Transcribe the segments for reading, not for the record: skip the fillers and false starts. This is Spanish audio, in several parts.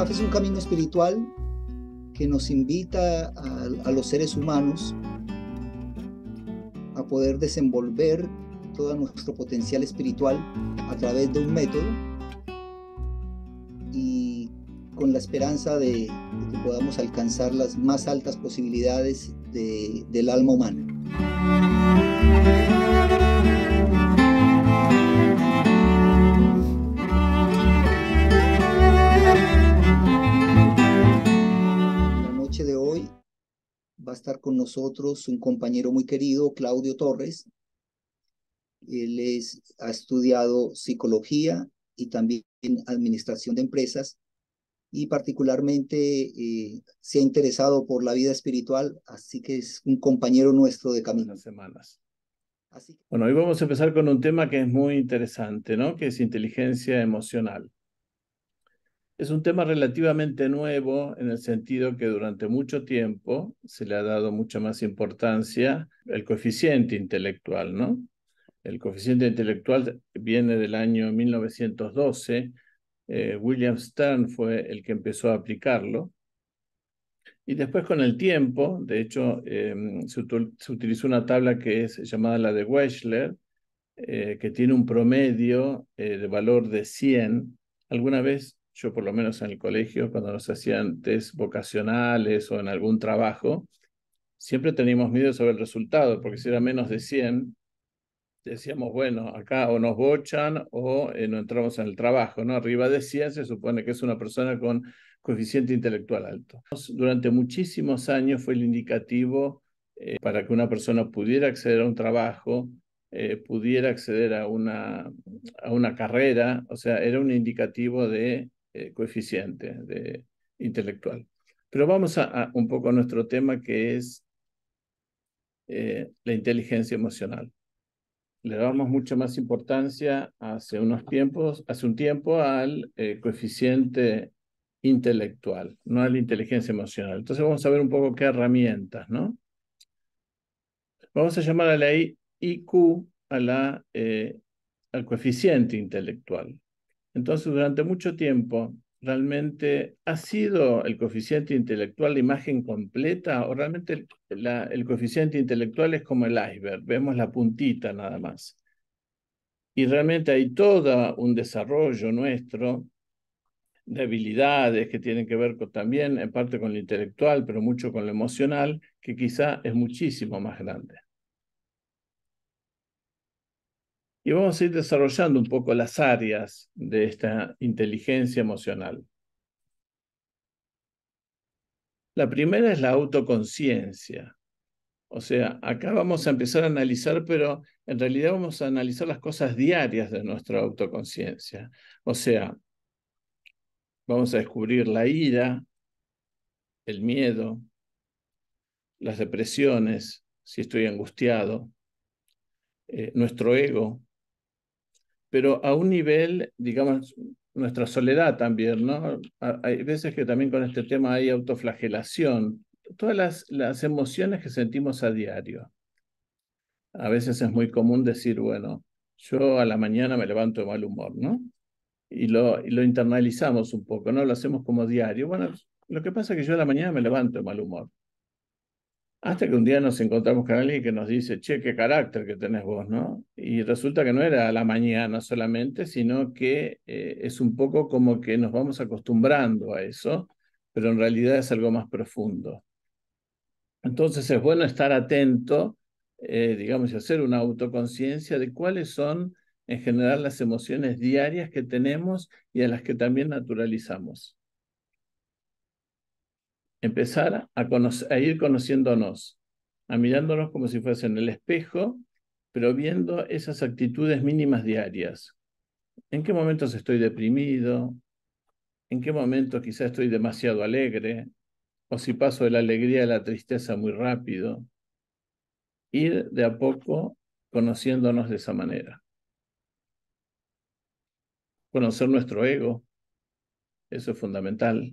CAF es un camino espiritual que nos invita a los seres humanos a poder desenvolver todo nuestro potencial espiritual a través de un método y con la esperanza de que podamos alcanzar las más altas posibilidades del alma humana. La noche de hoy va a estar con nosotros un compañero muy querido, Claudio Torres. Él ha estudiado psicología y también administración de empresas y particularmente se ha interesado por la vida espiritual, así que es un compañero nuestro de camino. Unas semanas. Bueno, hoy vamos a empezar con un tema que es muy interesante, ¿no? Que es inteligencia emocional. Es un tema relativamente nuevo en el sentido que durante mucho tiempo se le ha dado mucha más importancia al coeficiente intelectual, ¿no? El coeficiente intelectual viene del año 1912. William Stern fue el que empezó a aplicarlo. Y después con el tiempo, de hecho, se utilizó una tabla que es llamada la de Wechsler, que tiene un promedio de valor de 100. Alguna vez, yo por lo menos en el colegio, cuando nos hacían test vocacionales o en algún trabajo, siempre teníamos miedo sobre el resultado, porque si era menos de 100, decíamos, bueno, acá o nos bochan o no entramos en el trabajo, ¿no? Arriba de 100 se supone que es una persona con coeficiente intelectual alto. Durante muchísimos años fue el indicativo para que una persona pudiera acceder a un trabajo, pudiera acceder a una carrera, o sea, era un indicativo de coeficiente de intelectual. Pero vamos a un poco a nuestro tema, que es la inteligencia emocional. Le damos mucha más importancia hace un tiempo al coeficiente intelectual, no a la inteligencia emocional. Entonces vamos a ver un poco qué herramientas, ¿no? Vamos a llamar a la IQ al coeficiente intelectual. Entonces, durante mucho tiempo, ¿realmente ha sido el coeficiente intelectual la imagen completa o realmente el coeficiente intelectual es como el iceberg? Vemos la puntita nada más. Y realmente hay todo un desarrollo nuestro de habilidades que tienen que ver también en parte con lo intelectual, pero mucho con lo emocional, que quizá es muchísimo más grande. Y vamos a ir desarrollando un poco las áreas de esta inteligencia emocional. La primera es la autoconciencia. O sea, acá vamos a empezar a analizar, pero en realidad vamos a analizar las cosas diarias de nuestra autoconciencia. O sea, vamos a descubrir la ira, el miedo, las depresiones, si estoy angustiado, nuestro ego, pero a un nivel, digamos, nuestra soledad también, ¿no? Hay veces que también con este tema hay autoflagelación, todas las emociones que sentimos a diario. A veces es muy común decir, bueno, yo a la mañana me levanto de mal humor, ¿no? Y lo internalizamos un poco, ¿no? Lo hacemos como diario. Bueno, lo que pasa es que yo a la mañana me levanto de mal humor. Hasta que un día nos encontramos con alguien que nos dice, che, qué carácter que tenés vos, ¿no? Y resulta que no era a la mañana solamente, sino que es un poco como que nos vamos acostumbrando a eso, pero en realidad es algo más profundo. Entonces es bueno estar atento, digamos, y hacer una autoconciencia de cuáles son en general las emociones diarias que tenemos y a las que también naturalizamos. Empezar a ir conociéndonos, a mirándonos como si fuese en el espejo, pero viendo esas actitudes mínimas diarias. ¿En qué momentos estoy deprimido? ¿En qué momentos quizás estoy demasiado alegre? ¿O si paso de la alegría a la tristeza muy rápido? Ir de a poco conociéndonos de esa manera. Conocer nuestro ego, eso es fundamental,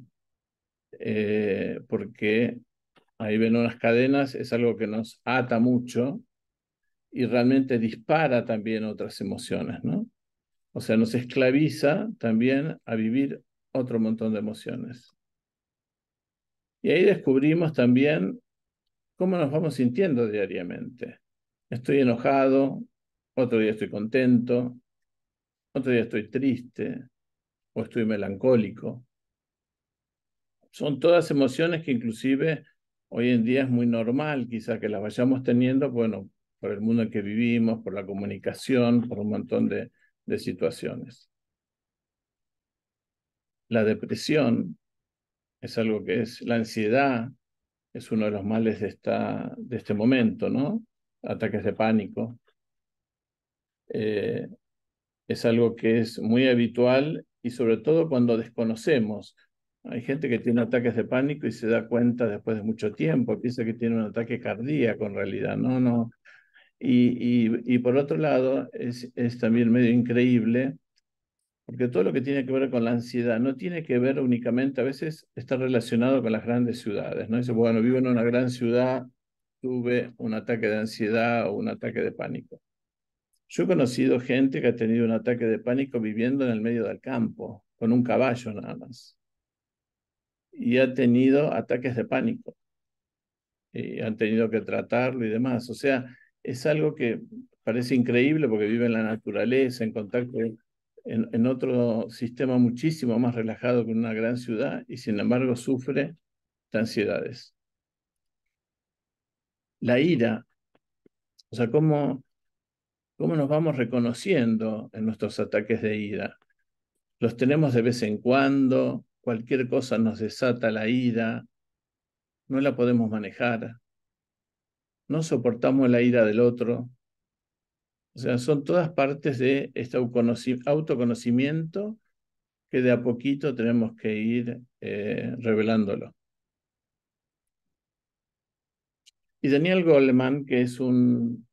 porque ahí ven unas cadenas, es algo que nos ata mucho y realmente dispara también otras emociones, ¿no? O sea, nos esclaviza también a vivir otro montón de emociones. Y ahí descubrimos también cómo nos vamos sintiendo diariamente. Estoy enojado, otro día estoy contento, otro día estoy triste o estoy melancólico. Son todas emociones que inclusive hoy en día es muy normal, quizá que las vayamos teniendo, bueno, por el mundo en que vivimos, por la comunicación, por un montón de situaciones. La depresión es algo que es, la ansiedad es uno de los males de este momento, ¿no? Ataques de pánico. Eh, es algo que es muy habitual y sobre todo cuando desconocemos. Hay gente que tiene ataques de pánico y se da cuenta después de mucho tiempo, piensa que tiene un ataque cardíaco en realidad, no, no. Y por otro lado, es también medio increíble, porque todo lo que tiene que ver con la ansiedad no tiene que ver únicamente, a veces está relacionado con las grandes ciudades, ¿no? Dice, bueno, vivo en una gran ciudad, tuve un ataque de ansiedad o un ataque de pánico. Yo he conocido gente que ha tenido un ataque de pánico viviendo en el medio del campo, con un caballo nada más, y ha tenido ataques de pánico, y han tenido que tratarlo y demás. O sea, es algo que parece increíble porque vive en la naturaleza, en contacto en otro sistema muchísimo más relajado que en una gran ciudad, y sin embargo sufre de ansiedades. La ira, o sea, cómo nos vamos reconociendo en nuestros ataques de ira. Los tenemos de vez en cuando, cualquier cosa nos desata la ira, no la podemos manejar, no soportamos la ira del otro. O sea, son todas partes de este autoconocimiento que de a poquito tenemos que ir revelándolo. Y Daniel Goleman, que es un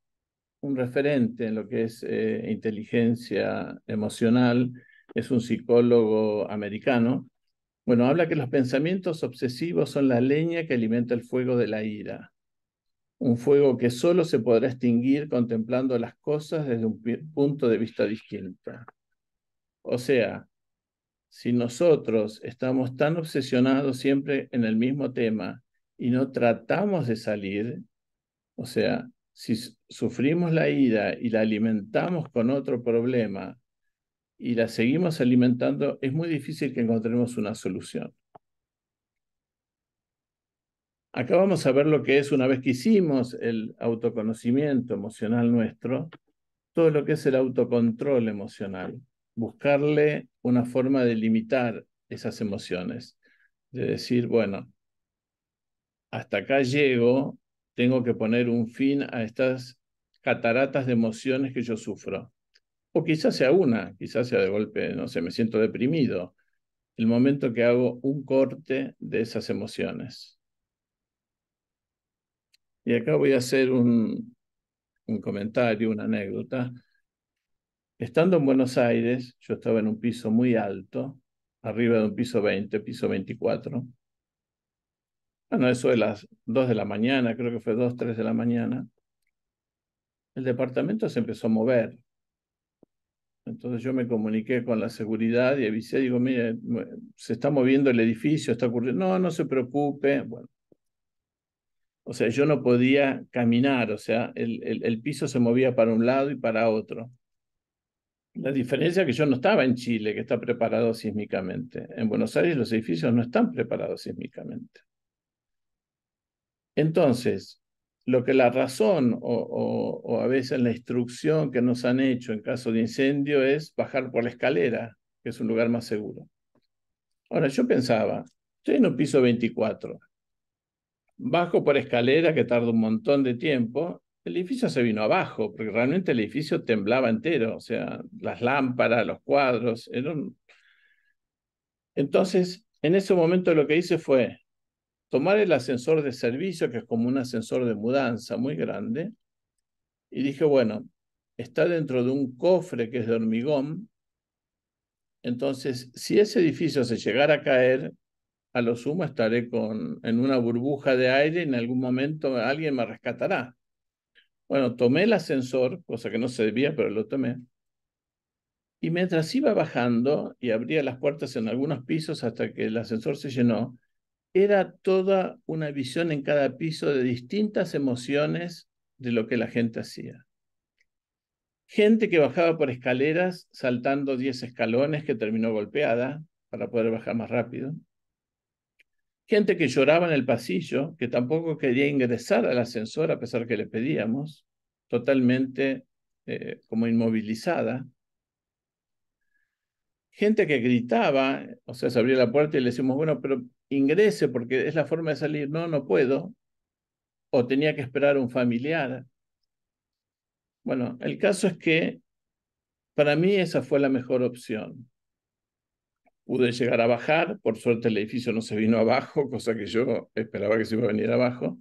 referente en lo que es inteligencia emocional, es un psicólogo americano. Bueno, habla que los pensamientos obsesivos son la leña que alimenta el fuego de la ira. Un fuego que solo se podrá extinguir contemplando las cosas desde un punto de vista distinto. O sea, si nosotros estamos tan obsesionados siempre en el mismo tema y no tratamos de salir, o sea, si sufrimos la ira y la alimentamos con otro problema y la seguimos alimentando, es muy difícil que encontremos una solución. Acá vamos a ver lo que es, una vez que hicimos el autoconocimiento emocional nuestro, todo lo que es el autocontrol emocional, buscarle una forma de limitar esas emociones, de decir, bueno, hasta acá llego, tengo que poner un fin a estas cataratas de emociones que yo sufro. O quizás sea una, quizás sea de golpe, no sé, me siento deprimido. El momento que hago un corte de esas emociones. Y acá voy a hacer un comentario, una anécdota. Estando en Buenos Aires, yo estaba en un piso muy alto, arriba de un piso 20, piso 24. Bueno, eso de las 2 de la mañana, creo que fue 2, 3 de la mañana. El departamento se empezó a mover. Entonces yo me comuniqué con la seguridad y avisé, digo, mire, se está moviendo el edificio, está ocurriendo. No, no se preocupe. Bueno, o sea, yo no podía caminar, o sea, el piso se movía para un lado y para otro. La diferencia es que yo no estaba en Chile, que está preparado sísmicamente. En Buenos Aires los edificios no están preparados sísmicamente. Entonces, lo que la razón o a veces la instrucción que nos han hecho en caso de incendio es bajar por la escalera, que es un lugar más seguro. Ahora, yo pensaba, estoy en un piso 24, bajo por escalera que tarda un montón de tiempo, el edificio se vino abajo, porque realmente el edificio temblaba entero, o sea, las lámparas, los cuadros, Entonces, en ese momento lo que hice fue tomar el ascensor de servicio, que es como un ascensor de mudanza muy grande, y dije, bueno, está dentro de un cofre que es de hormigón, entonces, si ese edificio se llegara a caer, a lo sumo estaré en una burbuja de aire y en algún momento alguien me rescatará. Bueno, tomé el ascensor, cosa que no se debía, pero lo tomé. Y mientras iba bajando y abría las puertas en algunos pisos hasta que el ascensor se llenó, era toda una visión en cada piso de distintas emociones de lo que la gente hacía. Gente que bajaba por escaleras saltando 10 escalones que terminó golpeada para poder bajar más rápido. Gente que lloraba en el pasillo, que tampoco quería ingresar al ascensor a pesar que le pedíamos, totalmente como inmovilizada. Gente que gritaba, o sea, se abría la puerta y le decimos, bueno, pero ingrese porque es la forma de salir. No, no puedo. O tenía que esperar a un familiar. Bueno, el caso es que para mí esa fue la mejor opción. Pude llegar a bajar, por suerte el edificio no se vino abajo, cosa que yo esperaba que se iba a venir abajo.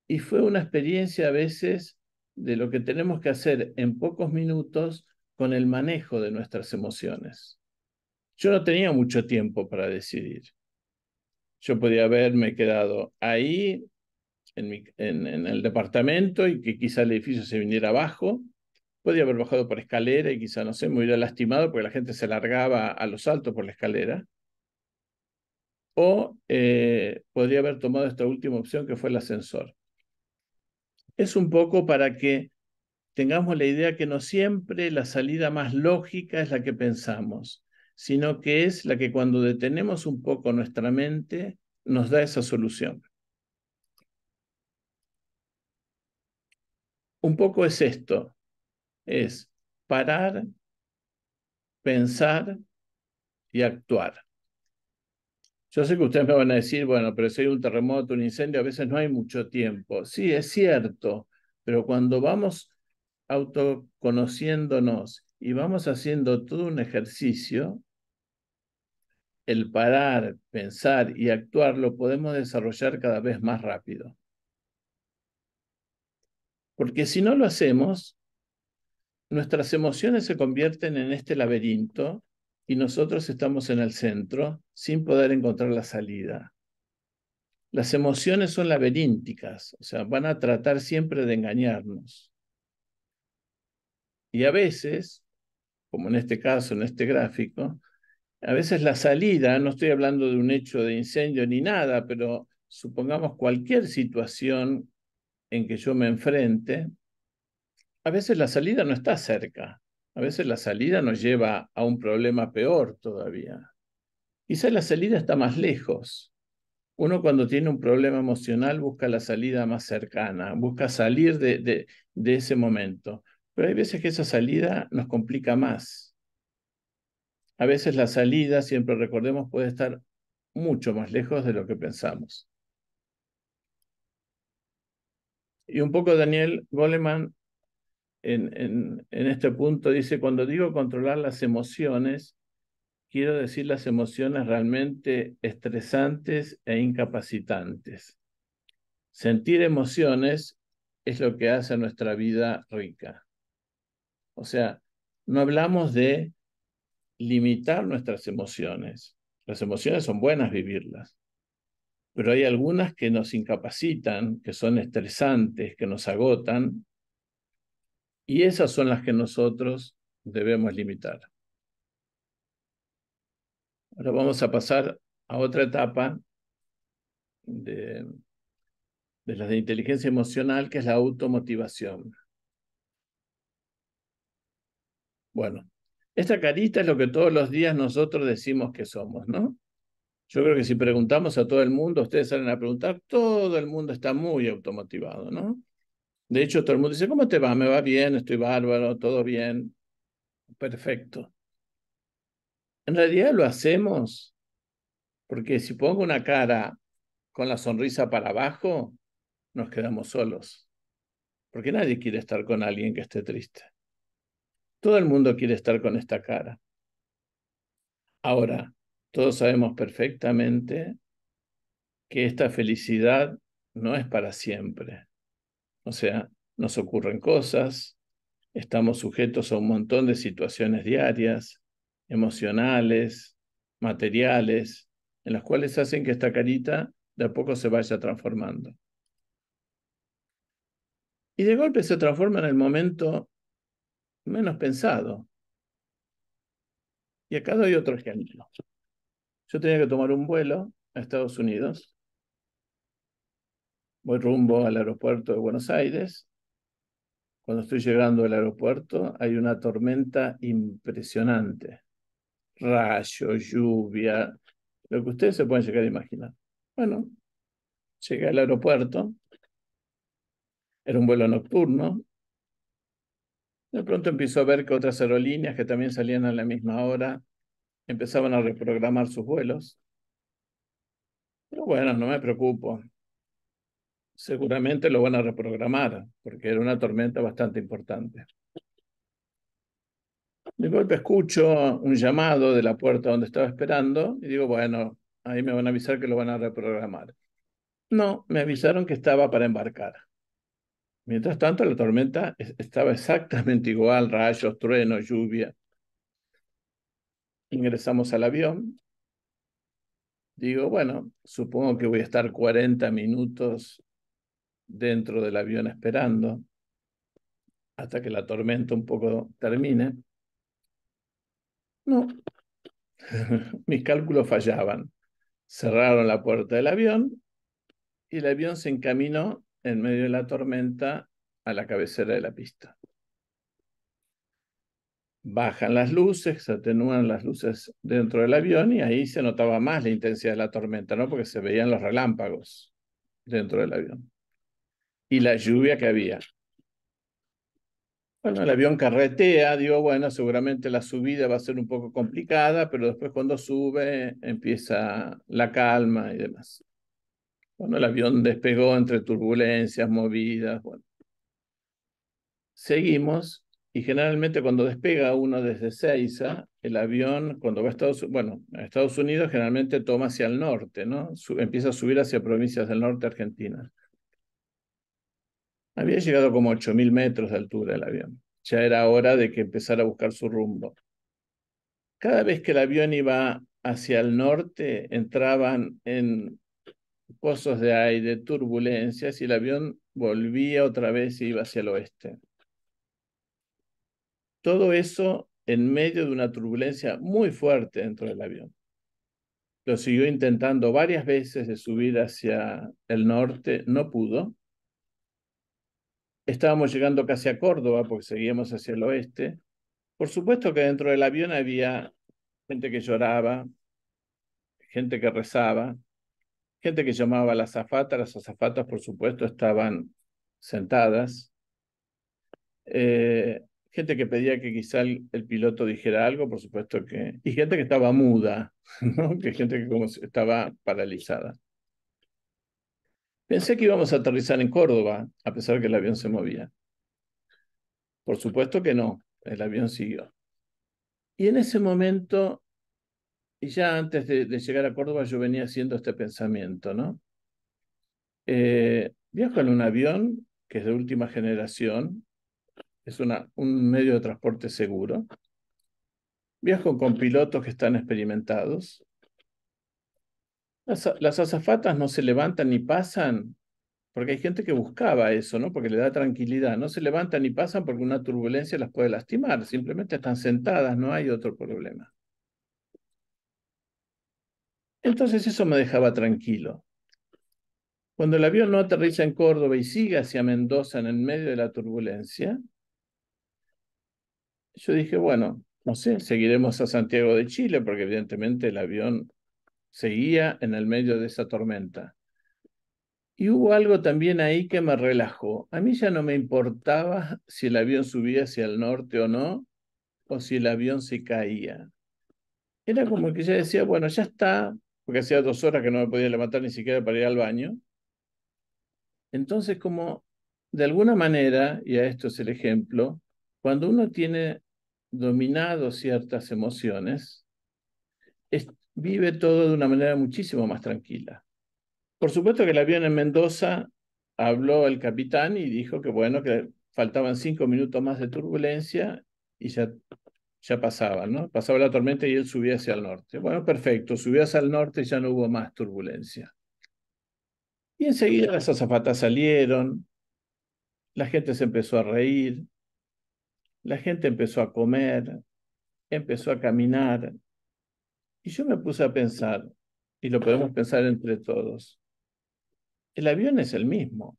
Y fue una experiencia a veces de lo que tenemos que hacer en pocos minutos con el manejo de nuestras emociones. Yo no tenía mucho tiempo para decidir. Yo podía haberme quedado ahí en el departamento y que quizá el edificio se viniera abajo. Podía haber bajado por escalera y quizá, no sé, me hubiera lastimado porque la gente se largaba a los saltos por la escalera. O podría haber tomado esta última opción que fue el ascensor. Es un poco para que tengamos la idea que no siempre la salida más lógica es la que pensamos, sino que es la que cuando detenemos un poco nuestra mente nos da esa solución. Un poco es esto, es parar, pensar y actuar. Yo sé que ustedes me van a decir, bueno, pero si hay un terremoto, un incendio, a veces no hay mucho tiempo. Sí, es cierto, pero cuando vamos autoconociéndonos y vamos haciendo todo un ejercicio, el parar, pensar y actuar lo podemos desarrollar cada vez más rápido. Porque si no lo hacemos, nuestras emociones se convierten en este laberinto y nosotros estamos en el centro sin poder encontrar la salida. Las emociones son laberínticas, o sea, van a tratar siempre de engañarnos. Y a veces, como en este caso, en este gráfico, a veces la salida, no estoy hablando de un hecho de incendio ni nada, pero supongamos cualquier situación en que yo me enfrente, a veces la salida no está cerca. A veces la salida nos lleva a un problema peor todavía. Quizá la salida está más lejos. Uno cuando tiene un problema emocional busca la salida más cercana, busca salir de ese momento. Pero hay veces que esa salida nos complica más. A veces la salida, siempre recordemos, puede estar mucho más lejos de lo que pensamos. Y un poco Daniel Goleman en este punto dice, cuando digo controlar las emociones, quiero decir las emociones realmente estresantes e incapacitantes. Sentir emociones es lo que hace a nuestra vida rica. O sea, no hablamos de limitar nuestras emociones. Las emociones son buenas vivirlas, pero hay algunas que nos incapacitan, que son estresantes, que nos agotan, y esas son las que nosotros debemos limitar. Ahora vamos a pasar a otra etapa de las de inteligencia emocional, que es la automotivación. Bueno, esta carita es lo que todos los días nosotros decimos que somos, ¿no? Yo creo que si preguntamos a todo el mundo, ustedes salen a preguntar, todo el mundo está muy automotivado, ¿no? De hecho, todo el mundo dice, ¿cómo te va? Me va bien, estoy bárbaro, todo bien, perfecto. En realidad lo hacemos porque si pongo una cara con la sonrisa para abajo, nos quedamos solos. Porque nadie quiere estar con alguien que esté triste. Todo el mundo quiere estar con esta cara. Ahora, todos sabemos perfectamente que esta felicidad no es para siempre. O sea, nos ocurren cosas, estamos sujetos a un montón de situaciones diarias, emocionales, materiales, en las cuales hacen que esta carita de a poco se vaya transformando. Y de golpe se transforma en el momento menos pensado. Y acá doy otro ejemplo. Yo tenía que tomar un vuelo a Estados Unidos. Voy rumbo al aeropuerto de Buenos Aires. Cuando estoy llegando al aeropuerto hay una tormenta impresionante. Rayos, lluvia, lo que ustedes se pueden llegar a imaginar. Bueno, llegué al aeropuerto. Era un vuelo nocturno. De pronto empiezo a ver que otras aerolíneas que también salían a la misma hora empezaban a reprogramar sus vuelos. Pero bueno, no me preocupo. Seguramente lo van a reprogramar, porque era una tormenta bastante importante. De golpe escucho un llamado de la puerta donde estaba esperando y digo, bueno, ahí me van a avisar que lo van a reprogramar. No, me avisaron que estaba para embarcar. Mientras tanto, la tormenta estaba exactamente igual, rayos, truenos, lluvia. Ingresamos al avión. Digo, bueno, supongo que voy a estar 40 minutos dentro del avión esperando hasta que la tormenta un poco termine. No, mis cálculos fallaban. Cerraron la puerta del avión y el avión se encaminó en medio de la tormenta a la cabecera de la pista. Bajan las luces, se atenúan las luces dentro del avión y ahí se notaba más la intensidad de la tormenta, ¿no? Porque se veían los relámpagos dentro del avión. Y la lluvia que había. Bueno, el avión carretea, digo, bueno, seguramente la subida va a ser un poco complicada, pero después cuando sube empieza la calma y demás. Bueno, el avión despegó entre turbulencias, movidas, bueno. Seguimos y generalmente cuando despega uno desde Ezeiza, el avión cuando va a Estados Unidos generalmente toma hacia el norte, ¿no? Empieza a subir hacia provincias del norte argentinas. Había llegado como 8.000 metros de altura el avión. Ya era hora de que empezara a buscar su rumbo. Cada vez que el avión iba hacia el norte, entraban en pozos de aire, turbulencias, y el avión volvía otra vez y iba hacia el oeste. Todo eso en medio de una turbulencia muy fuerte dentro del avión. Lo siguió intentando varias veces de subir hacia el norte, no pudo. Estábamos llegando casi a Córdoba porque seguíamos hacia el oeste. Por supuesto que dentro del avión había gente que lloraba, gente que rezaba, gente que llamaba a la azafata. Las azafatas, por supuesto, estaban sentadas. Gente que pedía que quizá el piloto dijera algo, por supuesto que... Y gente que estaba muda, ¿no? Que gente que como estaba paralizada. Pensé que íbamos a aterrizar en Córdoba, a pesar que el avión se movía. Por supuesto que no, el avión siguió. Y en ese momento, y ya antes de llegar a Córdoba, yo venía haciendo este pensamiento, ¿no? Viajo en un avión que es de última generación, es un medio de transporte seguro. Viajo con pilotos que están experimentados. Las azafatas no se levantan ni pasan, porque hay gente que buscaba eso, ¿no? Porque le da tranquilidad. No se levantan ni pasan porque una turbulencia las puede lastimar. Simplemente están sentadas, no hay otro problema. Entonces eso me dejaba tranquilo. Cuando el avión no aterriza en Córdoba y sigue hacia Mendoza en el medio de la turbulencia, yo dije, bueno, no sé, seguiremos a Santiago de Chile, porque evidentemente el avión seguía en el medio de esa tormenta. Y hubo algo también ahí que me relajó. A mí ya no me importaba si el avión subía hacia el norte o no, o si el avión se caía. Era como que ya decía, bueno, ya está, porque hacía 2 horas que no me podía levantar ni siquiera para ir al baño. Entonces, como de alguna manera, y a esto es el ejemplo, cuando uno tiene dominado ciertas emociones, vive todo de una manera muchísimo más tranquila. Por supuesto que el avión en Mendoza habló el capitán y dijo que bueno, que faltaban 5 minutos más de turbulencia y ya pasaba, ¿no? Pasaba la tormenta y él subía hacia el norte. Bueno, perfecto, subió hacia el norte y ya no hubo más turbulencia. Y enseguida las azafatas salieron, la gente se empezó a reír, la gente empezó a comer, empezó a caminar, y yo me puse a pensar, y lo podemos pensar entre todos, el avión es el mismo,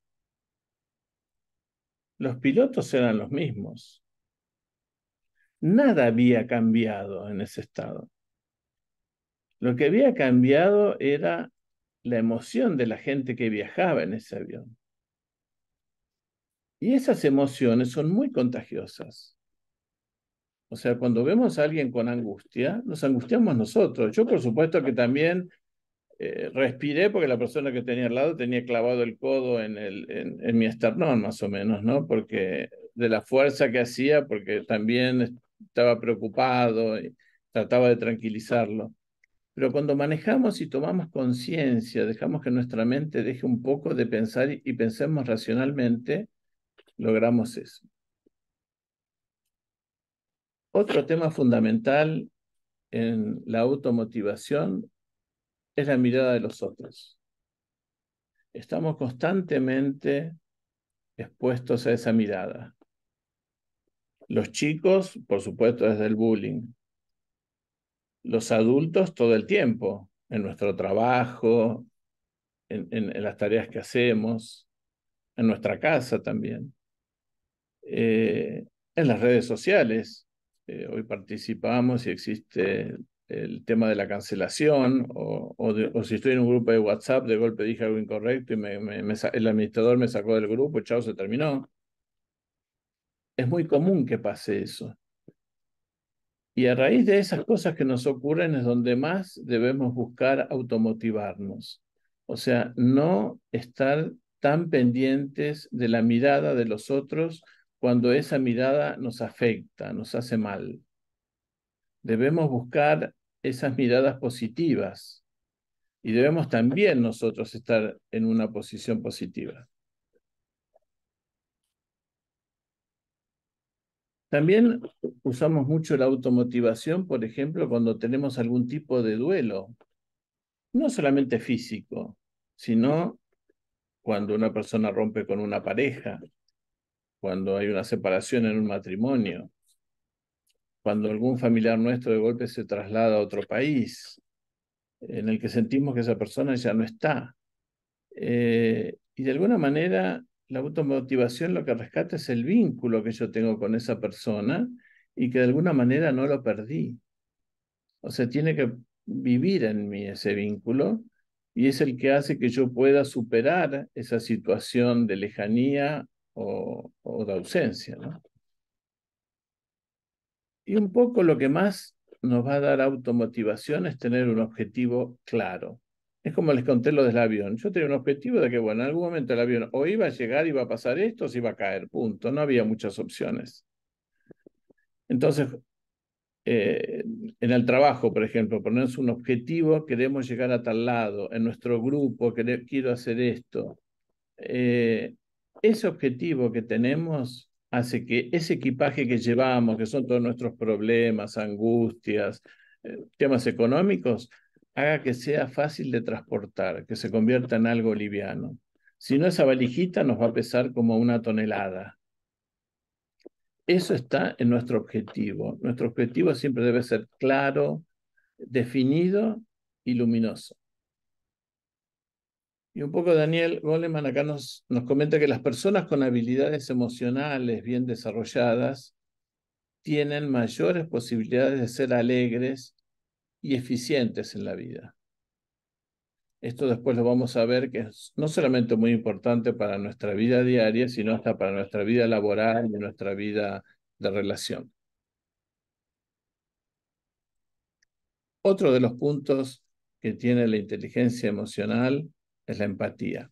los pilotos eran los mismos, nada había cambiado en ese estado. Lo que había cambiado era la emoción de la gente que viajaba en ese avión. Y esas emociones son muy contagiosas. O sea, cuando vemos a alguien con angustia, nos angustiamos nosotros. Yo, por supuesto, que también respiré porque la persona que tenía al lado tenía clavado el codo en mi esternón, más o menos, ¿no? Porque de la fuerza que hacía, porque también estaba preocupado y trataba de tranquilizarlo. Pero cuando manejamos y tomamos conciencia, dejamos que nuestra mente deje un poco de pensar y pensemos racionalmente, logramos eso. Otro tema fundamental en la automotivación es la mirada de los otros. Estamos constantemente expuestos a esa mirada. Los chicos, por supuesto, desde el bullying. Los adultos todo el tiempo, en nuestro trabajo, en las tareas que hacemos, en nuestra casa también. En las redes sociales. Hoy participamos y existe el tema de la cancelación, o si estoy en un grupo de WhatsApp, de golpe dije algo incorrecto y el administrador me sacó del grupo, chao, se terminó. Es muy común que pase eso. Y a raíz de esas cosas que nos ocurren es donde más debemos buscar automotivarnos. O sea, no estar tan pendientes de la mirada de los otros cuando esa mirada nos afecta, nos hace mal. Debemos buscar esas miradas positivas y debemos también nosotros estar en una posición positiva. También usamos mucho la automotivación, por ejemplo, cuando tenemos algún tipo de duelo, no solamente físico, sino cuando una persona rompe con una pareja, cuando hay una separación en un matrimonio, cuando algún familiar nuestro de golpe se traslada a otro país, en el que sentimos que esa persona ya no está. Y de alguna manera la automotivación lo que rescata es el vínculo que yo tengo con esa persona y que de alguna manera no lo perdí. O sea, tiene que vivir en mí ese vínculo y es el que hace que yo pueda superar esa situación de lejanía o de ausencia, ¿no? Y un poco lo que más nos va a dar automotivación es tener un objetivo claro. Es como les conté lo del avión. Yo tenía un objetivo de que, bueno, en algún momento el avión o iba a llegar, iba a pasar esto, o se iba a caer, punto. No había muchas opciones. Entonces, eh, en el trabajo, por ejemplo, ponernos un objetivo, queremos llegar a tal lado, en nuestro grupo, quiero hacer esto. Eh, Ese objetivo que tenemos hace que ese equipaje que llevamos, que son todos nuestros problemas, angustias, temas económicos, haga que sea fácil de transportar, que se convierta en algo liviano. Si no, esa valijita nos va a pesar como 1 tonelada. Eso está en nuestro objetivo. Nuestro objetivo siempre debe ser claro, definido y luminoso. Y un poco Daniel Goleman acá nos comenta que las personas con habilidades emocionales bien desarrolladas tienen mayores posibilidades de ser alegres y eficientes en la vida. Esto después lo vamos a ver que es no solamente muy importante para nuestra vida diaria, sino hasta para nuestra vida laboral y nuestra vida de relación. Otro de los puntos que tiene la inteligencia emocional es la empatía.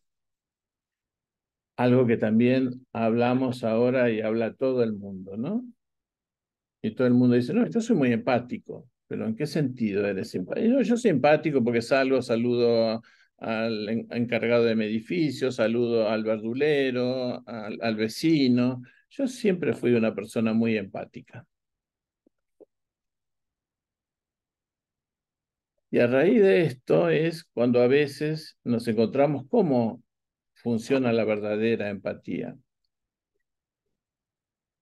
Algo que también hablamos ahora y habla todo el mundo, ¿no? Y todo el mundo dice, no, yo soy muy empático. ¿Pero en qué sentido eres empático? No, yo soy empático porque saludo al encargado de mi edificio, saludo al verdulero, al vecino. Yo siempre fui una persona muy empática. Y a raíz de esto es cuando a veces nos encontramos cómo funciona la verdadera empatía.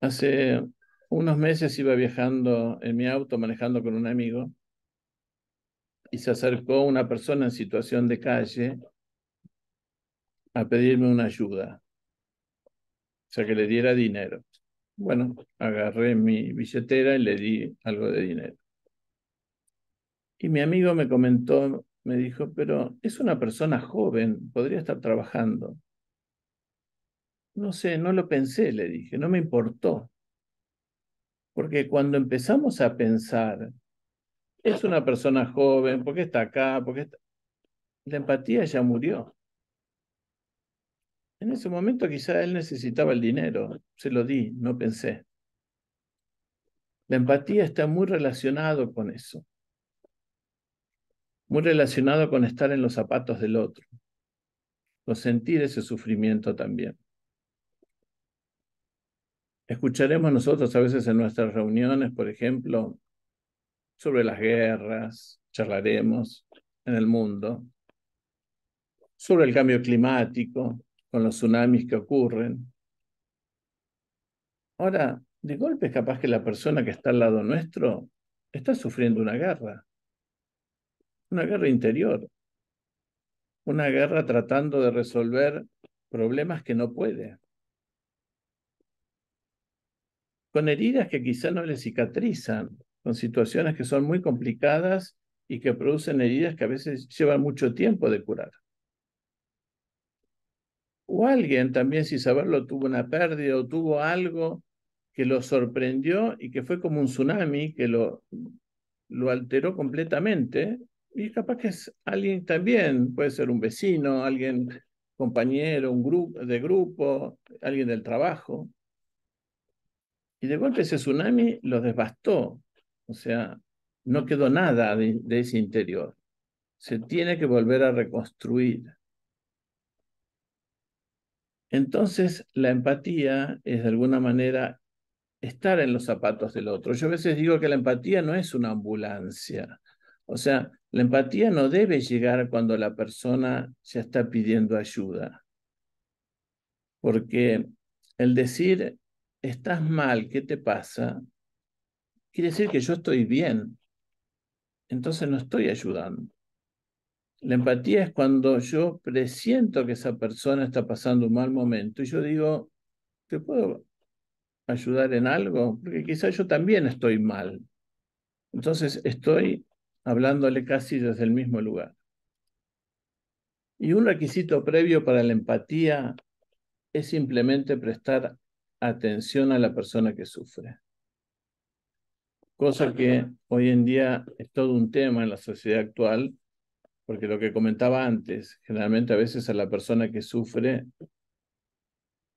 Hace unos meses iba viajando en mi auto, manejando con un amigo, y se acercó una persona en situación de calle a pedirme una ayuda, o sea, que le diera dinero. Bueno, agarré mi billetera y le di algo de dinero. Y mi amigo me comentó, me dijo, pero es una persona joven, podría estar trabajando. No sé, no lo pensé, le dije, no me importó. Porque cuando empezamos a pensar, es una persona joven, ¿por qué está acá? La empatía ya murió. En ese momento quizá él necesitaba el dinero, se lo di, no pensé. La empatía está muy relacionado con eso, muy relacionado con estar en los zapatos del otro, con sentir ese sufrimiento también. Escucharemos nosotros a veces en nuestras reuniones, por ejemplo, sobre las guerras, charlaremos en el mundo, sobre el cambio climático, con los tsunamis que ocurren. Ahora, de golpe es capaz que la persona que está al lado nuestro está sufriendo una guerra interior, una guerra tratando de resolver problemas que no puede, con heridas que quizá no le cicatrizan, con situaciones que son muy complicadas y que producen heridas que a veces llevan mucho tiempo de curar. O alguien también, sin saberlo, tuvo una pérdida o tuvo algo que lo sorprendió y que fue como un tsunami que lo alteró completamente. Y capaz que es alguien también, puede ser un vecino, alguien compañero, un grupo de grupo, alguien del trabajo. Y de golpe ese tsunami lo devastó. O sea, no quedó nada de ese interior. Se tiene que volver a reconstruir. Entonces, la empatía es de alguna manera estar en los zapatos del otro. Yo a veces digo que la empatía no es una ambulancia. O sea, la empatía no debe llegar cuando la persona ya está pidiendo ayuda. Porque el decir, estás mal, ¿qué te pasa? Quiere decir que yo estoy bien. Entonces no estoy ayudando. La empatía es cuando yo presiento que esa persona está pasando un mal momento y yo digo, ¿te puedo ayudar en algo? Porque quizás yo también estoy mal. Entonces estoy hablándole casi desde el mismo lugar. Y un requisito previo para la empatía es simplemente prestar atención a la persona que sufre. Cosa que hoy en día es todo un tema en la sociedad actual, porque lo que comentaba antes, generalmente a veces a la persona que sufre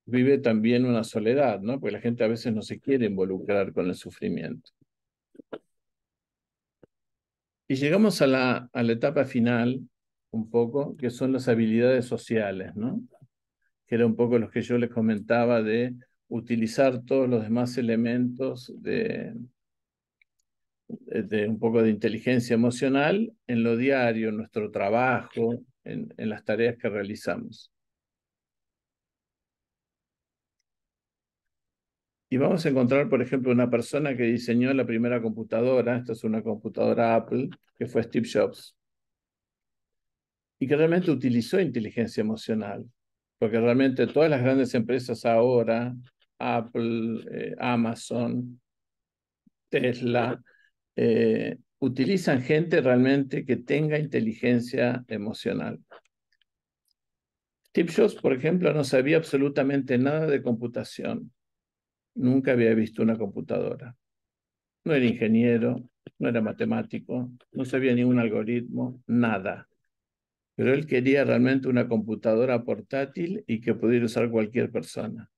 vive también una soledad, ¿no? Porque la gente a veces no se quiere involucrar con el sufrimiento. Y llegamos a la etapa final, un poco, que son las habilidades sociales, ¿no? Que era un poco los que yo les comentaba de utilizar todos los demás elementos de un poco de inteligencia emocional en lo diario, en nuestro trabajo, en las tareas que realizamos. Y vamos a encontrar, por ejemplo, una persona que diseñó la primera computadora, esta es una computadora Apple, que fue Steve Jobs, y que realmente utilizó inteligencia emocional, porque realmente todas las grandes empresas ahora, Apple, Amazon, Tesla, utilizan gente realmente que tenga inteligencia emocional. Steve Jobs, por ejemplo, no sabía absolutamente nada de computación. Nunca había visto una computadora. No era ingeniero, no era matemático, no sabía ningún algoritmo, nada. Pero él quería realmente una computadora portátil y que pudiera usar cualquier persona.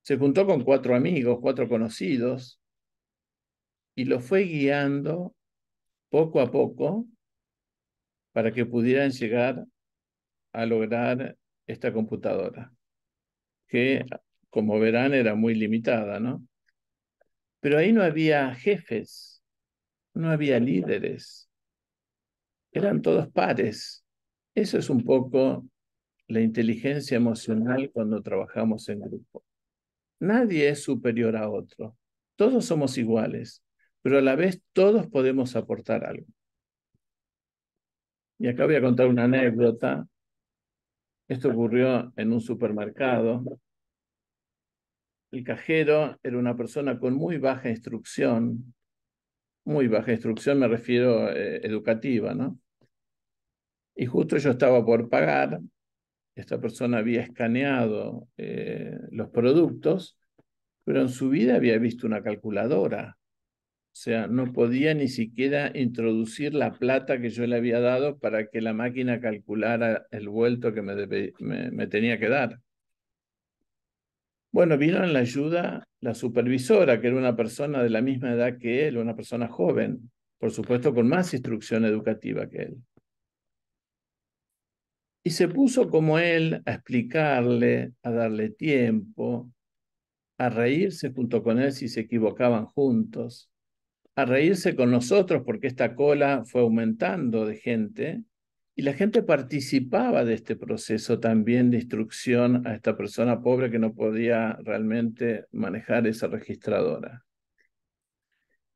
Se juntó con 4 amigos, 4 conocidos, y lo fue guiando poco a poco para que pudieran llegar a lograr esta computadora, que, como verán, era muy limitada, ¿no? Pero ahí no había jefes, no había líderes, eran todos pares. Eso es un poco la inteligencia emocional cuando trabajamos en grupo. Nadie es superior a otro. Todos somos iguales, pero a la vez todos podemos aportar algo. Y acá voy a contar una anécdota. Esto ocurrió en un supermercado. El cajero era una persona con muy baja instrucción. Muy baja instrucción me refiero educativa, ¿no? Y justo yo estaba por pagar. Esta persona había escaneado los productos, pero en su vida había visto una calculadora. O sea, no podía ni siquiera introducir la plata que yo le había dado para que la máquina calculara el vuelto que me tenía que dar. Bueno, vino en la ayuda la supervisora, que era una persona de la misma edad que él, una persona joven, por supuesto con más instrucción educativa que él. Y se puso como él a explicarle, a darle tiempo, a reírse junto con él si se equivocaban juntos, a reírse con nosotros porque esta cola fue aumentando de gente y la gente participaba de este proceso también de instrucción a esta persona pobre que no podía realmente manejar esa registradora.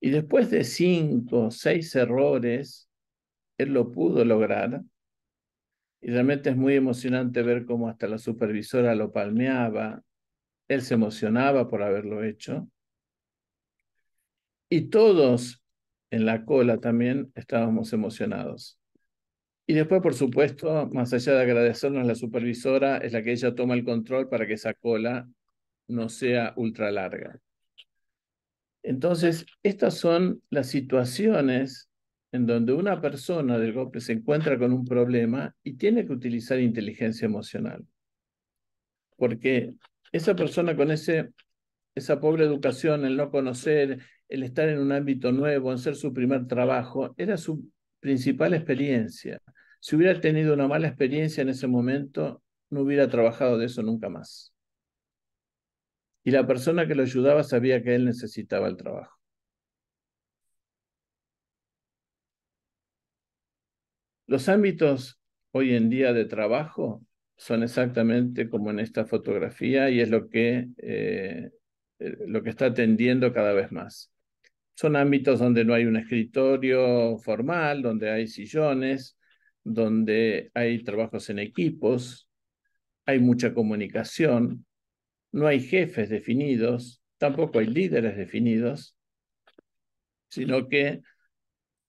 Y después de 5 o 6 errores, él lo pudo lograr y realmente es muy emocionante ver cómo hasta la supervisora lo palmeaba, él se emocionaba por haberlo hecho. Y todos en la cola también estábamos emocionados. Y después, por supuesto, más allá de agradecernos, la supervisora es la que ella toma el control para que esa cola no sea ultra larga. Entonces, estas son las situaciones en donde una persona del golpe se encuentra con un problema y tiene que utilizar inteligencia emocional. Porque esa persona con esa pobre educación, el no conocer, el estar en un ámbito nuevo, en ser su primer trabajo, era su principal experiencia. Si hubiera tenido una mala experiencia en ese momento, no hubiera trabajado de eso nunca más. Y la persona que lo ayudaba sabía que él necesitaba el trabajo. Los ámbitos hoy en día de trabajo son exactamente como en esta fotografía y es lo que está tendiendo cada vez más. Son ámbitos donde no hay un escritorio formal, donde hay sillones, donde hay trabajos en equipos, hay mucha comunicación, no hay jefes definidos, tampoco hay líderes definidos, sino que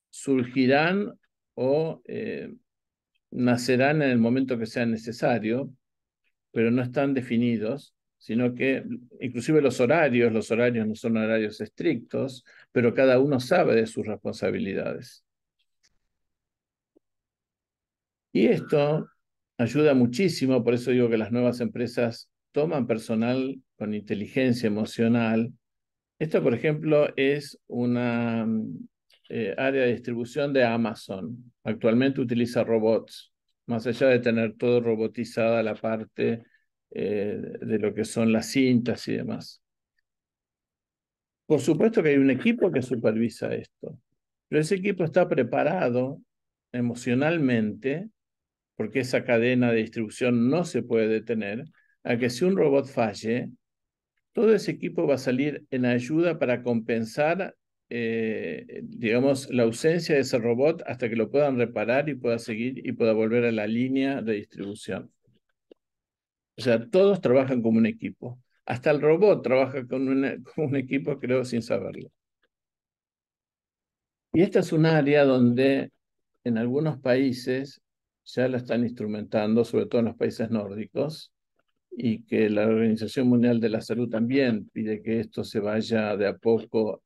surgirán o nacerán en el momento que sea necesario, pero no están definidos, sino que inclusive los horarios no son horarios estrictos, pero cada uno sabe de sus responsabilidades. Y esto ayuda muchísimo, por eso digo que las nuevas empresas toman personal con inteligencia emocional. Esto, por ejemplo, es una área de distribución de Amazon. Actualmente utiliza robots, más allá de tener todo robotizada la parte de lo que son las cintas y demás. Por supuesto que hay un equipo que supervisa esto, pero ese equipo está preparado emocionalmente porque esa cadena de distribución no se puede detener, a que si un robot falle, todo ese equipo va a salir en ayuda para compensar, digamos, la ausencia de ese robot hasta que lo puedan reparar y pueda seguir y pueda volver a la línea de distribución. O sea, todos trabajan como un equipo. Hasta el robot trabaja con un equipo, creo, sin saberlo. Y esta es un área donde en algunos países ya la están instrumentando, sobre todo en los países nórdicos, y que la Organización Mundial de la Salud también pide que esto se vaya de a poco,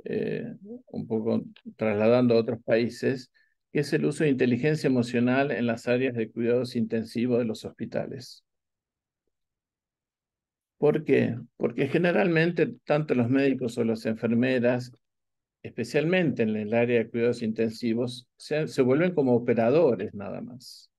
un poco trasladando a otros países, que es el uso de inteligencia emocional en las áreas de cuidados intensivos de los hospitales. ¿Por qué? Porque generalmente tanto los médicos o las enfermeras, especialmente en el área de cuidados intensivos, se vuelven como operadores nada más.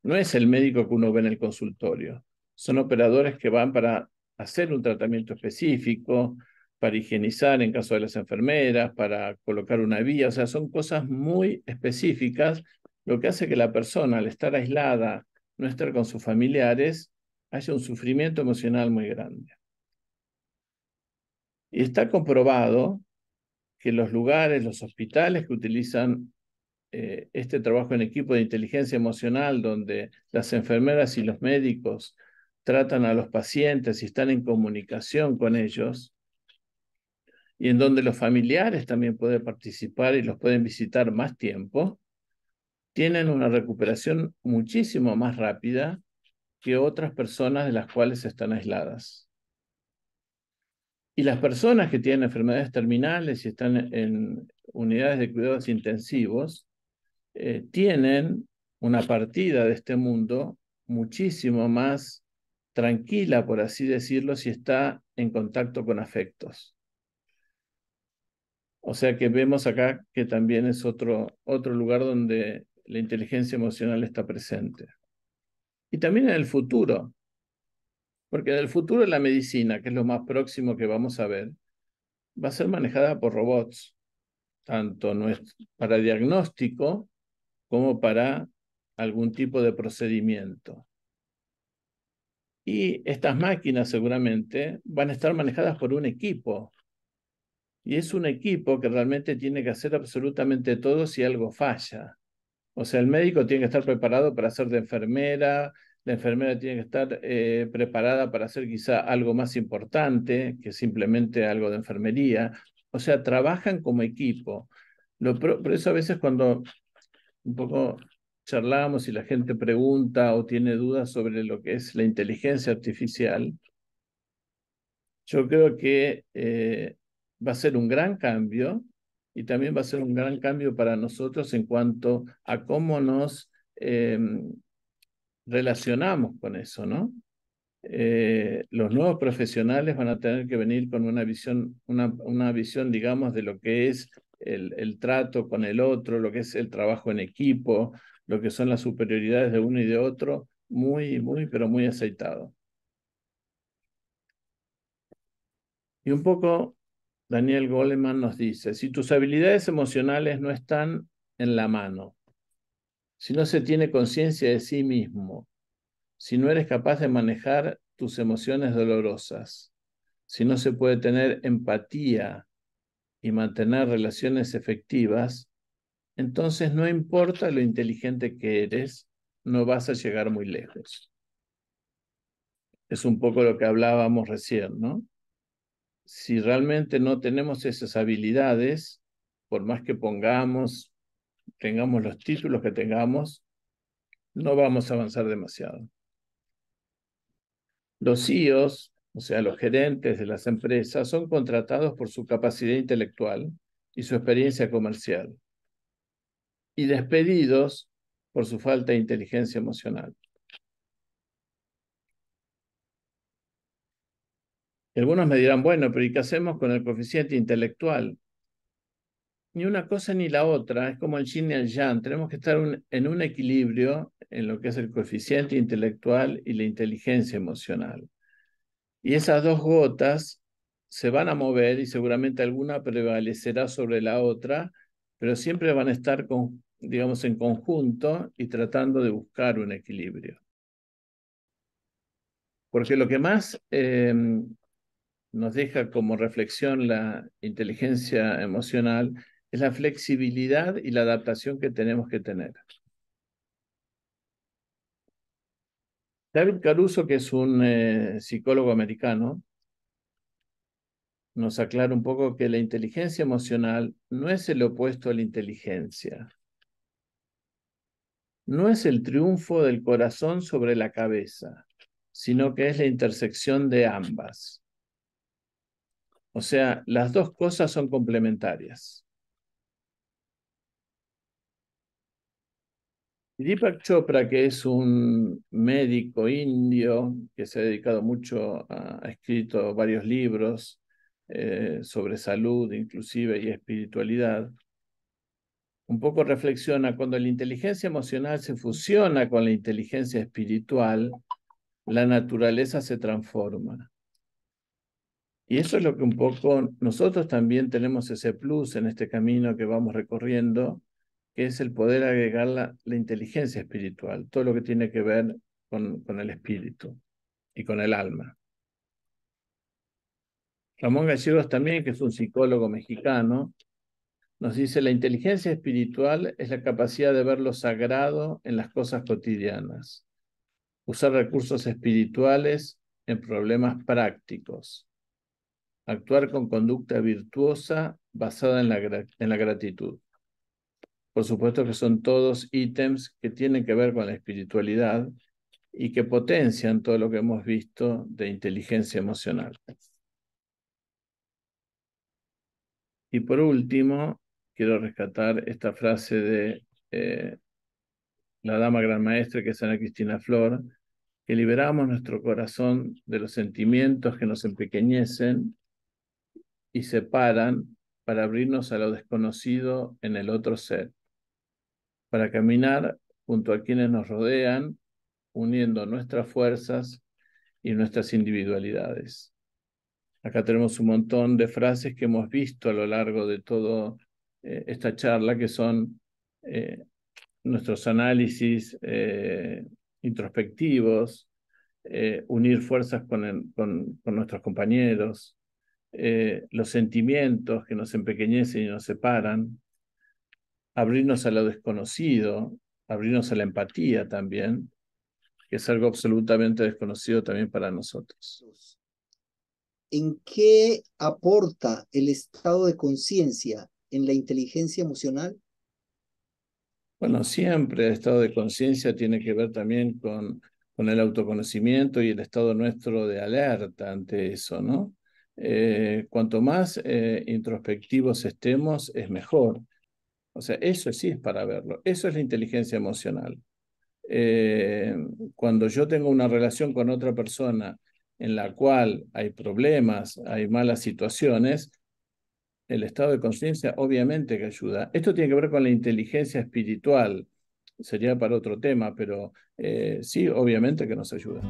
No es el médico que uno ve en el consultorio. Son operadores que van para hacer un tratamiento específico, para higienizar en caso de las enfermeras, para colocar una vía. O sea, son cosas muy específicas, lo que hace que la persona, al estar aislada, no estar con sus familiares, haya un sufrimiento emocional muy grande. Y está comprobado que los lugares, los hospitales que utilizan este trabajo en equipo de inteligencia emocional, donde las enfermeras y los médicos tratan a los pacientes y están en comunicación con ellos, y en donde los familiares también pueden participar y los pueden visitar más tiempo, tienen una recuperación muchísimo más rápida que otras personas de las cuales están aisladas. Y las personas que tienen enfermedades terminales y están en unidades de cuidados intensivos, tienen una partida de este mundo muchísimo más tranquila, por así decirlo, si está en contacto con afectos. O sea que vemos acá que también es otro lugar donde la inteligencia emocional está presente. Y también en el futuro, porque en el futuro la medicina, que es lo más próximo que vamos a ver, va a ser manejada por robots, tanto para diagnóstico como para algún tipo de procedimiento. Y estas máquinas seguramente van a estar manejadas por un equipo. Y es un equipo que realmente tiene que hacer absolutamente todo si algo falla. O sea, el médico tiene que estar preparado para ser de enfermera, la enfermera tiene que estar preparada para hacer quizá algo más importante que simplemente algo de enfermería. O sea, trabajan como equipo. Por eso a veces cuando un poco charlamos y la gente pregunta o tiene dudas sobre lo que es la inteligencia artificial, yo creo que va a ser un gran cambio y también va a ser un gran cambio para nosotros en cuanto a cómo nos relacionamos con eso, ¿no? Los nuevos profesionales van a tener que venir con una visión, digamos, de lo que es el trato con el otro, lo que es el trabajo en equipo, lo que son las superioridades de uno y de otro, pero muy aceitado. Y un poco Daniel Goleman nos dice, si tus habilidades emocionales no están en la mano, si no se tiene conciencia de sí mismo, si no eres capaz de manejar tus emociones dolorosas, si no se puede tener empatía y mantener relaciones efectivas, entonces no importa lo inteligente que eres, no vas a llegar muy lejos. Es un poco lo que hablábamos recién, ¿no? Si realmente no tenemos esas habilidades, por más que tengamos los títulos que tengamos, no vamos a avanzar demasiado. Los CEOs, o sea, los gerentes de las empresas, son contratados por su capacidad intelectual y su experiencia comercial, y despedidos por su falta de inteligencia emocional. Y algunos me dirán, bueno, pero ¿y qué hacemos con el coeficiente intelectual? Ni una cosa ni la otra, es como el yin y el yang. Tenemos que estar en un equilibrio en lo que es el coeficiente intelectual y la inteligencia emocional. Y esas dos gotas se van a mover y seguramente alguna prevalecerá sobre la otra, pero siempre van a estar, digamos, en conjunto y tratando de buscar un equilibrio. Porque lo que más nos deja como reflexión la inteligencia emocional es la flexibilidad y la adaptación que tenemos que tener. David Caruso, que es un psicólogo americano, nos aclara un poco que la inteligencia emocional no es el opuesto a la inteligencia. No es el triunfo del corazón sobre la cabeza, sino que es la intersección de ambas. O sea, las dos cosas son complementarias. Deepak Chopra, que es un médico indio que se ha dedicado mucho, ha escrito varios libros sobre salud, inclusive, y espiritualidad, un poco reflexiona, cuando la inteligencia emocional se fusiona con la inteligencia espiritual, la naturaleza se transforma. Y eso es lo que un poco nosotros también tenemos ese plus en este camino que vamos recorriendo, que es el poder agregar la inteligencia espiritual, todo lo que tiene que ver con el espíritu y con el alma. Ramón Gallegos también, que es un psicólogo mexicano, nos dice: la inteligencia espiritual es la capacidad de ver lo sagrado en las cosas cotidianas, usar recursos espirituales en problemas prácticos, actuar con conducta virtuosa basada en la gratitud. Por supuesto que son todos ítems que tienen que ver con la espiritualidad y que potencian todo lo que hemos visto de inteligencia emocional. Y por último, quiero rescatar esta frase de la dama gran maestra, que es Ana Cristina Flor, que liberamos nuestro corazón de los sentimientos que nos empequeñecen y separan para abrirnos a lo desconocido en el otro ser, para caminar junto a quienes nos rodean, uniendo nuestras fuerzas y nuestras individualidades. Acá tenemos un montón de frases que hemos visto a lo largo de toda esta charla, que son nuestros análisis introspectivos, unir fuerzas con nuestros compañeros, los sentimientos que nos empequeñecen y nos separan, abrirnos a lo desconocido, abrirnos a la empatía también, que es algo absolutamente desconocido también para nosotros. ¿En qué aporta el estado de conciencia en la inteligencia emocional? Bueno, siempre el estado de conciencia tiene que ver también con el autoconocimiento y el estado nuestro de alerta ante eso, ¿no? Cuanto más introspectivos estemos, es mejor. O sea, eso sí es para verlo. Eso es la inteligencia emocional. Cuando yo tengo una relación con otra persona en la cual hay problemas, hay malas situaciones, el estado de conciencia obviamente que ayuda. Esto tiene que ver con la inteligencia espiritual. Sería para otro tema, pero sí, obviamente que nos ayuda.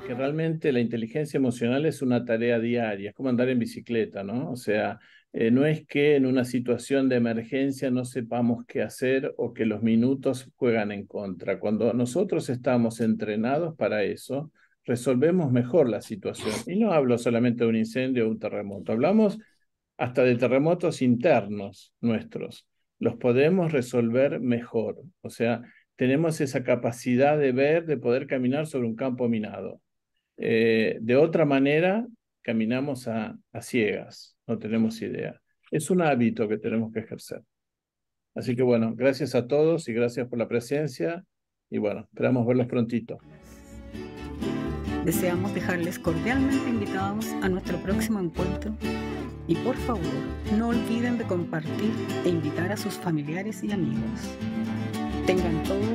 Que realmente la inteligencia emocional es una tarea diaria, es como andar en bicicleta, ¿no? O sea, no es que en una situación de emergencia no sepamos qué hacer o que los minutos juegan en contra. Cuando nosotros estamos entrenados para eso, resolvemos mejor la situación. Y no hablo solamente de un incendio o un terremoto, hablamos hasta de terremotos internos nuestros. Los podemos resolver mejor. O sea, tenemos esa capacidad de ver, de poder caminar sobre un campo minado. De otra manera, caminamos a ciegas, no tenemos idea. Es un hábito que tenemos que ejercer. Así que bueno, gracias a todos y gracias por la presencia. Y bueno, esperamos verlos prontito. Deseamos dejarles cordialmente invitados a nuestro próximo encuentro y por favor, no olviden de compartir e invitar a sus familiares y amigos. Tengan todos